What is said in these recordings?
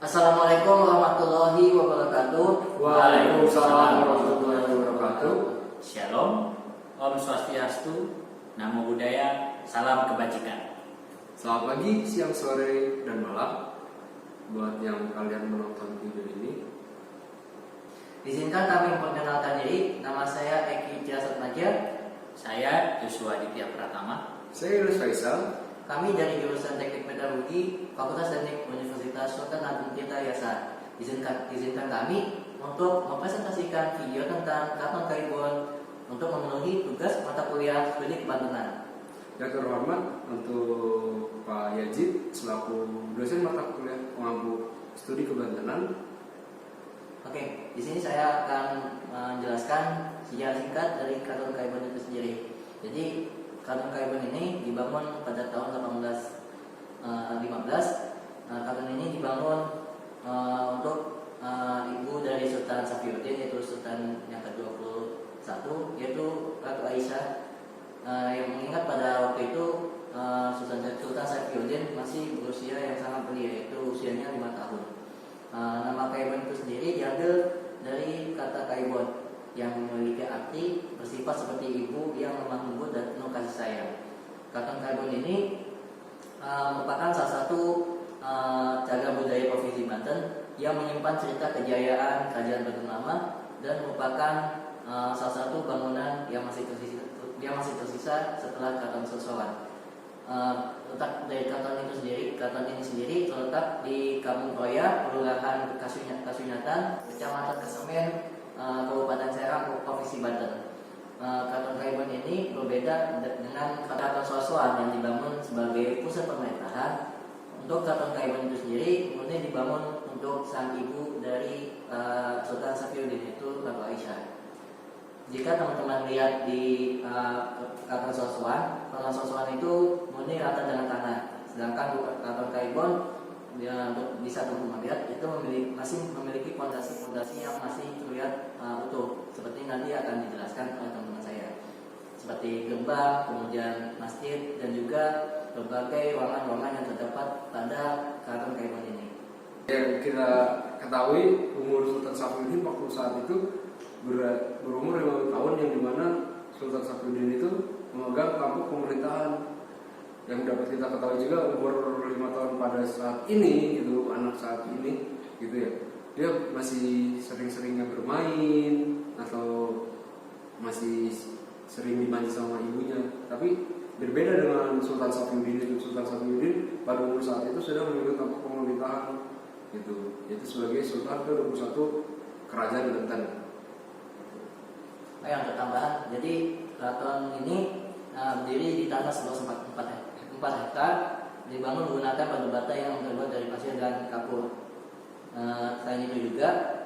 Assalamualaikum warahmatullahi wabarakatuh. Waalaikumsalam warahmatullahi wabarakatuh. Shalom, Om Swastiastu, Namo Buddhaya, salam kebajikan. Selamat pagi, siang, sore, dan malam buat yang kalian menonton video ini. Izinkan kami memperkenalkan diri. Nama saya Eki Jasad Najar. Saya Joshua Ditya Pratama. Saya Yunus Faisal. Kami dari jurusan Teknik Metalurgi Fakultas Teknik Universitas Sultan Agung Tirta Yasa. Izinkan kami untuk mempresentasikan video tentang karton karbon untuk memenuhi tugas mata kuliah studi kebantenan. Yang terhormat untuk Pak Yajid selaku dosen mata kuliah pengampu studi kebantenan. Oke, di sini saya akan menjelaskan sejarah singkat dari karton karbon itu sendiri. Jadi karton karbon ini dibangun pada tahun 1815. Karton ini dibangun untuk ibu dari Sultan Safiuddin, yaitu Sultan yang ke-21, yaitu Ratu Aisyah. Yang mengingat pada waktu itu Sultan Safiuddin masih berusia yang sangat belia, yaitu usianya 5 tahun. Nama karbon itu sendiri diambil dari kata karbon yang memiliki arti bersifat seperti ibu yang lemah lembut dan penuh kasih sayang. Karton karbon ini merupakan salah satu cagar budaya Provinsi Banten yang menyimpan cerita kejayaan kerajaan Banten lama dan merupakan salah satu bangunan yang masih tersisa setelah Keraton Sorsowan. Letak dari karton ini sendiri terletak di Kampung Roya, Kelurahan Kasunyatan, Kecamatan Kesemen, Kabupaten Serang, Provinsi Banten. Karton karbon ini berbeda dengan Keraton Sorsowan yang dibangun sebagai pusat pemerintahan. Untuk karton karbon itu sendiri kemudian dibangun untuk sang ibu dari Sultan Safiuddin, yaitu Ratu Aisyah. Jika teman-teman lihat di karton Sorsowan itu murni rata dengan tanah, sedangkan karton karbon bisa teman-teman lihat itu masih memiliki fondasi-fondasi yang masih terlihat utuh, seperti nanti akan dijelaskan oleh teman-teman saya, seperti gerbang, kemudian masjid, dan juga berbagai ruangan-ruangan yang terdapat pada karton karbon ini. Yang kita ketahui umur Sultan Safiuddin waktu saat itu berumur 50 tahun, yang dimana Sultan Safiuddin itu memegang tampuk pemerintahan. Yang dapat kita ketahui juga umur 5 tahun pada saat ini gitu, anak saat ini gitu ya, dia masih sering-seringnya bermain atau masih sering dimanja sama ibunya. Tapi berbeda dengan Sultan Safiuddin itu. Sultan Safiuddin pada umur saat itu sudah memegang tampuk pemerintahan gitu, yaitu sebagai Sultan ke-21 Kerajaan Banten. Yang tambahan, jadi keraton ini berdiri di tanah seluas 4 hektar, dibangun menggunakan batu bata yang terbuat dari pasir dan kapur. Selain itu juga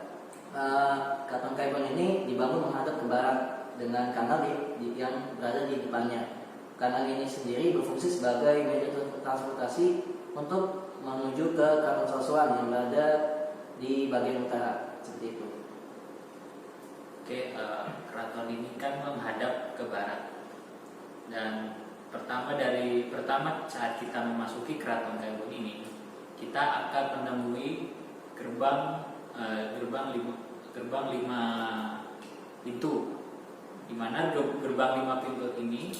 keraton karbon ini dibangun menghadap ke barat dengan kanal yang berada di depannya. Kanal ini sendiri berfungsi sebagai media transportasi untuk menuju ke Keraton Sorsowan yang berada di bagian utara, seperti itu. Oke, keraton ini kan menghadap ke barat. Dan pertama saat kita memasuki keraton karbon ini, kita akan menemui gerbang 5 pintu, di mana gerbang 5 pintu ini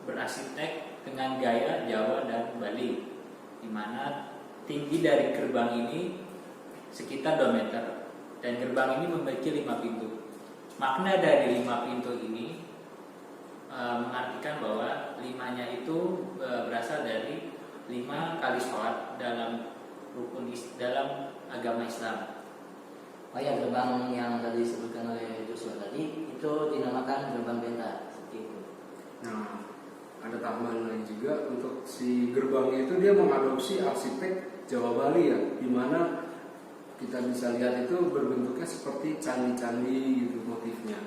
berarsitek dengan gaya Jawa dan Bali, di mana tinggi dari gerbang ini sekitar 2 meter, dan gerbang ini memiliki 5 pintu. Makna dari 5 pintu ini mengartikan bahwa 5-nya itu berasal dari 5 kali sholat dalam dalam agama Islam. Oh ya, gerbang yang tadi disebutkan oleh Joshua tadi itu dinamakan gerbang benta, seperti itu. Nah, ada tambahan lain juga untuk si gerbangnya itu, dia mengadopsi arsitek Jawa Bali ya, dimana kita bisa lihat itu berbentuknya seperti candi-candi gitu motifnya.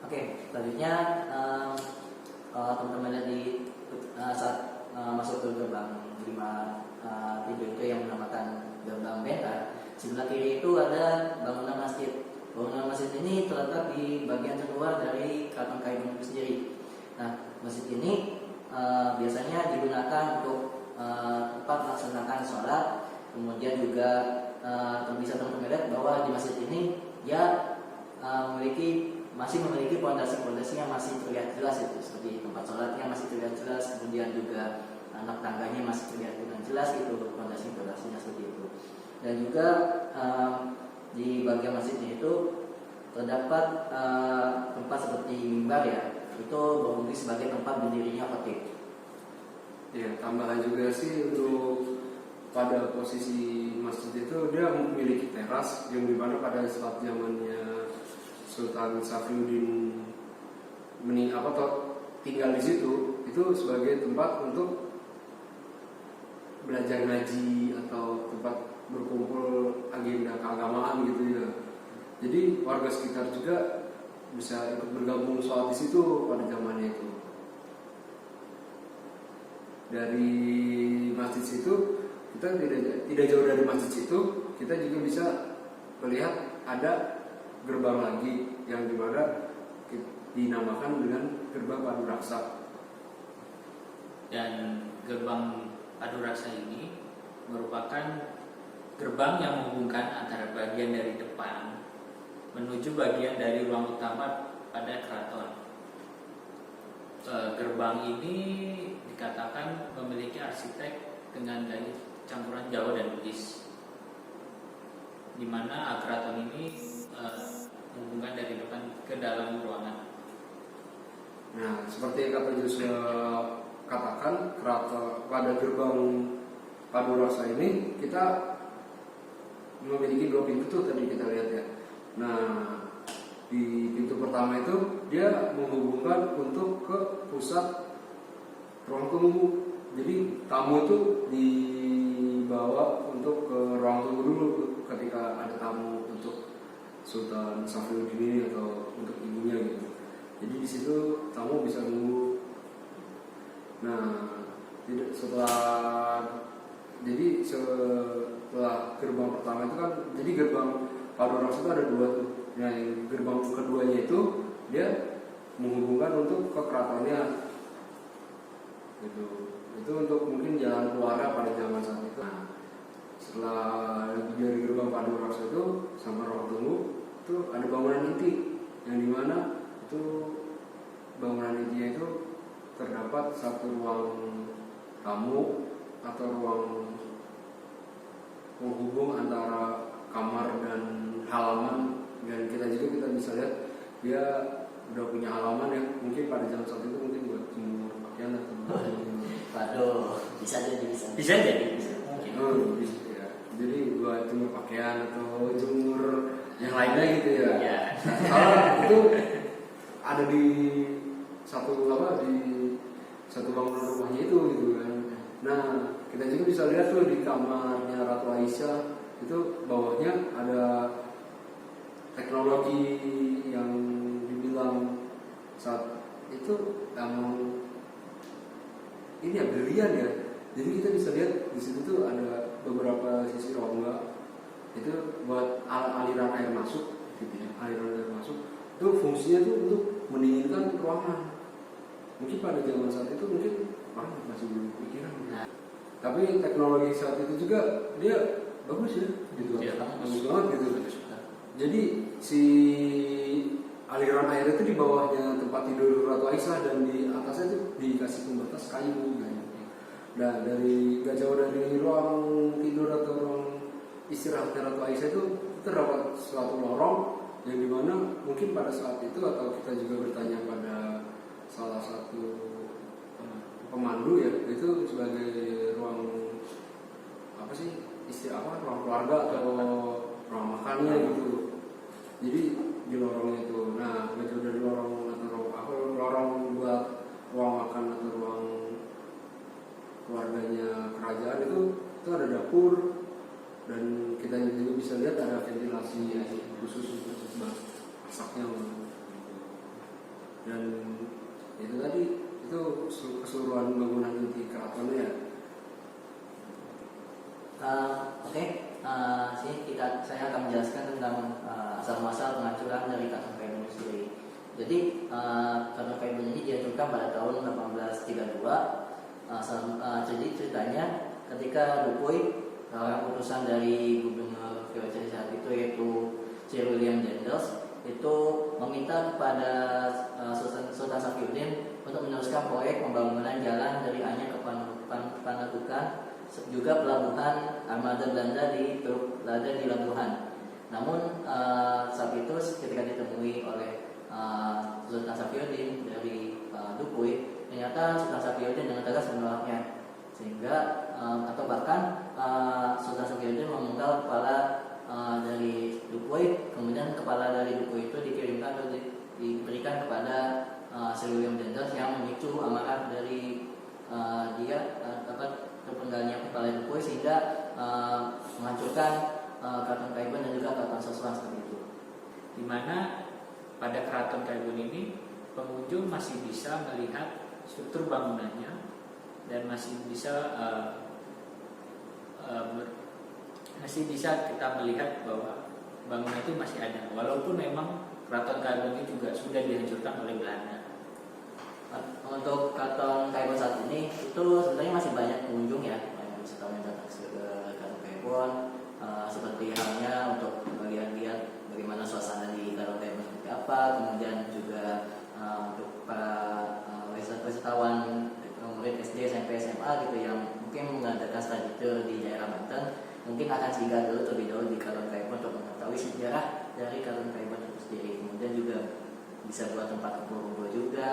Oke, selanjutnya kalau teman-teman lihat di saat masuk ke gerbang 5 pintu itu yang dinamakan gerbang benta, sebelah kiri itu ada bangunan masjid. Bangunan masjid ini terletak di bagian terluar dari keraton karbon itu sendiri. Nah, masjid ini biasanya digunakan untuk tempat melaksanakan sholat Kemudian juga bisa teman-teman lihat bahwa di masjid ini dia masih memiliki pondasi-pondasi yang masih terlihat jelas, itu seperti tempat sholatnya masih terlihat jelas, kemudian juga anak tangganya masih terlihat dengan jelas, itu pondasinya seperti itu. Dan juga di bagian masjidnya itu terdapat tempat seperti mimbar ya, itu berfungsi sebagai tempat berdirinya khatib. Ya, tambahan juga sih untuk pada posisi masjid itu dia memiliki teras yang dimana pada saat zamannya Sultan Safiuddin tinggal di situ, itu sebagai tempat untuk belajar ngaji atau tempat berkumpul agenda keagamaan gitu ya. Jadi warga sekitar juga bisa ikut bergabung sholat di situ pada zamannya itu. Dari masjid situ kita tidak jauh dari masjid situ kita juga bisa melihat ada gerbang lagi yang dimana dinamakan dengan gerbang Paduraksa. Dan gerbang Paduraksa ini merupakan gerbang yang menghubungkan antara bagian dari depan menuju bagian dari ruang utama pada keraton. Gerbang ini dikatakan memiliki arsitek dengan gaya campuran Jawa dan Bugis, di mana keraton ini menghubungkan dari depan ke dalam ruangan. Nah, seperti yang kata Joshua katakan, keraton pada gerbang Paduraksa ini kita memiliki 2 pintu tuh tadi kita lihat ya. Nah, di pintu pertama itu dia menghubungkan untuk ke pusat ruang tunggu. Jadi tamu itu dibawa untuk ke ruang tunggu dulu ketika ada tamu untuk Sultan Safiuddin ini atau untuk ibunya gitu. Jadi di situ tamu bisa nunggu. Nah, setelah gerbang pertama itu kan, jadi gerbang Paduraksa itu ada 2 tuh. Nah, gerbang keduanya itu dia menghubungkan untuk ke keratonnya. Gitu. Itu untuk mungkin jalan keluar pada zaman saat itu. Nah, setelah dari gerbang Paduraksa itu sama ruang tunggu itu ada bangunan inti yang dimana itu bangunan intinya itu terdapat satu ruang tamu atau ruang penghubung antara kamar dan halaman, dan kita bisa lihat dia udah punya halaman yang mungkin pada zaman saat itu mungkin buat jemur pakaian atau Waduh, bisa jadi. Mungkin. Bisa ya. Jadi buat jemur pakaian atau jemur yang lainnya gitu ya. Ya. Kalau itu ada di satu bangunan rumahnya itu gitu kan. Nah, kita juga bisa lihat tuh di kamarnya Ratu Aisyah itu bawahnya ada teknologi yang dibilang saat itu emang ini ya brilian ya. Jadi kita bisa lihat di situ tuh ada beberapa sisi rongga itu buat aliran air masuk gitu ya. Aliran air masuk itu fungsinya tuh untuk mendinginkan ruangan. Mungkin pada zaman saat itu mungkin orang masih belum pikiran. Tapi teknologi saat itu juga dia bagus ya gitu. Ya, bagus banget gitu. Jadi si aliran air itu di bawahnya tempat tidur Ratu Aisyah dan di atasnya itu dikasih pembatas kayu gitu. Nah, gak jauh dari ruang tidur atau ruang istirahatnya Ratu Aisyah itu terdapat suatu lorong yang dimana mungkin pada saat itu atau kita juga bertanya pada salah satu pemandu ya, itu sebagai ruang ruang keluarga atau ruang makannya gitu. Jadi di lorongnya itu, nah gak jauh dari lorong buat ruang makan atau ruang keluarganya kerajaan itu ada dapur, dan kita juga bisa lihat ada ventilasi khusus untuk masaknya. Dan itu tadi itu keseluruhan bangunan inti keratonnya ya. Saya akan menjelaskan tentang asal muasal penghancuran dari Keraton Kaimun sendiri. Jadi Keraton Kaimun ini dihancurkan pada tahun 1832. Jadi ceritanya ketika Dukuy keputusan dari Gubernur VOC saat itu, yaitu Sir William Dendels, itu meminta kepada Sultan Safiuddin untuk meneruskan proyek pembangunan jalan dari Anyer ke Panakukang, juga pelabuhan armada Belanda di Teluk Lada di Labuhan. Namun saat itu ketika ditemui oleh Sultan Safiuddin dari Dukuy, ternyata Sultan Safiuddin dengan tegas menolaknya, sehingga atau bahkan Sultan Safiuddin memenggal kepala dari Dukuy, kemudian kepala dari Dukuy itu dikirimkan atau diberikan kepada Sir William Dendels yang memicu amarah dari terpenggalnya kepala Dukuy, sehingga menghancurkan Keraton Kaibon dan juga Keraton Sesuan seperti itu. Di mana pada Keraton Kaibon ini pengunjung masih bisa melihat struktur bangunannya dan masih bisa kita melihat bahwa bangunan itu masih ada, walaupun memang Keraton Kaibon ini juga sudah dihancurkan oleh Belanda. Untuk Keraton Kaibon saat ini itu sebenarnya masih banyak pengunjung ya, yang wisatawan yang datang ke Keraton Kaibon, seperti halnya untuk lihat bagaimana suasana di Keraton Kaibon seperti apa, kemudian juga untuk para wisatawan murid SD, SMP, SMA gitu yang mungkin mengadakan studi tour di daerah Banten, mungkin akan singgah dulu terlebih dahulu di Keraton Kaibon untuk mengetahui sejarah dari Keraton Kaibon itu sendiri. Kemudian juga bisa buat tempat kumpul-kumpul juga,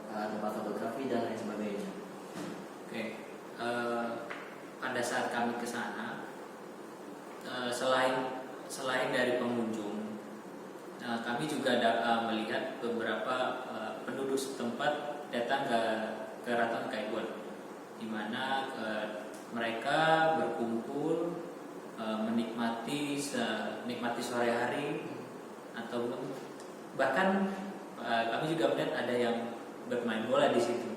tempat fotografi dan lain sebagainya. Oke, pada saat kami ke sana, selain dari pengunjung, kami juga melihat beberapa penduduk setempat datang ke Keraton Kaibon, di mana mereka berkumpul menikmati sore hari, atau bahkan kami juga melihat ada yang bermain bola di situ.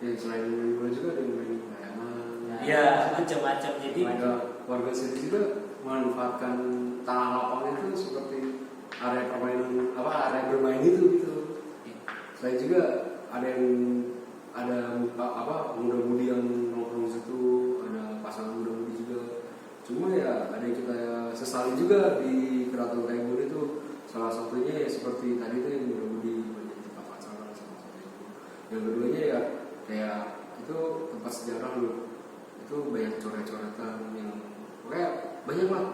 Ya, selain main bola juga ada yang main layangan. Iya, macam-macam. Jadi warga sini juga memanfaatkan tanah lapang itu seperti area permainan, area bermain gitu. Selain juga ada muda-mudi yang nongkrong di situ, ada pasangan muda-mudi juga. Cuma ya ada yang kita sesali juga di Keraton Kaibon itu, salah satunya ya seperti tadi itu yang muda-mudi banyak tempat pacaran sama itu. Yang keduanya ya kayak itu tempat sejarah loh, itu banyak coret-coretan yang kayak banyak lah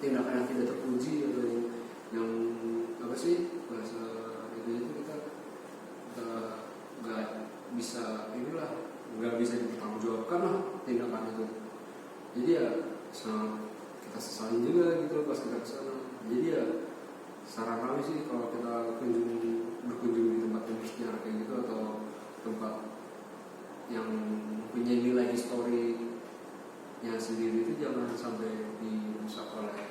tindakan yang tidak terpuji atau yang apa sih bahasa itu kita nggak bisa dipertanggungjawabkan lah tindakan itu. Jadi ya kita sesali juga gitu pas kita kesana. Jadi ya saran kami sih kalau kita berkunjung di tempat yang bersejarah kayak gitu, atau tempat yang punya nilai historinya sendiri, itu jangan sampai dirusak oleh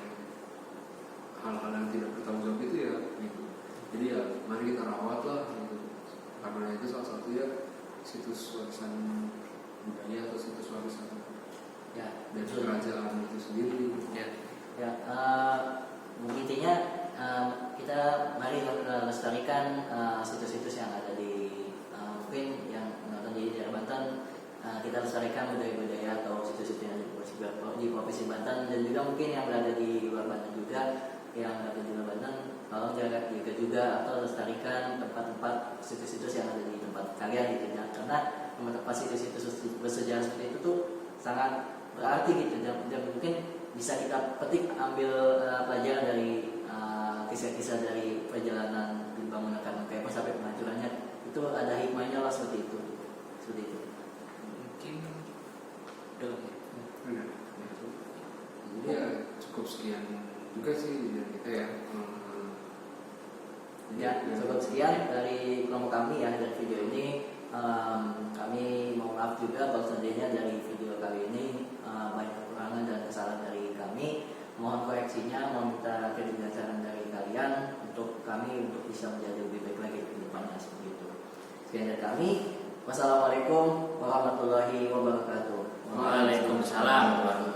hal-hal yang tidak bertanggung jawab itu ya gitu. Jadi ya mari kita rawat lah gitu, karena itu salah satu ya situs warisan budaya atau situs warisan dari kerajaan itu sendiri. Intinya kita mari melestarikan situs-situs yang ada di mungkin yang menonton di daerah Banten, kita lestarikan budaya-budaya atau situs-situs yang di Provinsi Banten, dan juga mungkin yang berada di luar Banten juga, yang berada di luar Banten, tolong jaga juga atau lestarikan tempat-tempat situs-situs yang ada di tempat kalian gitu ya, karena tempat-tempat situs-situs bersejarah seperti itu tuh sangat berarti gitu, dan mungkin bisa kita petik ambil pelajaran dari kisah-kisah dari perjalanan pembangunan Keraton Kaibon sampai penghancurannya, itu ada hikmahnya lah seperti itu. Mungkin dong. Jadi ya cukup sekian juga sih dari kita ya. Cukup sekian dari kelompok kami ya dari video ini. Kami mohon maaf juga kalau seandainya dari video kali ini banyak kekurangan dan kesalahan dari kami. Mohon koreksinya, mohon minta kebijaksanaan dari kalian untuk kami untuk bisa menjadi lebih baik lagi ke depannya seperti itu. Sekian dari kami. Wassalamualaikum warahmatullahi wabarakatuh. Waalaikumsalam warahmatullahi wabarakatuh.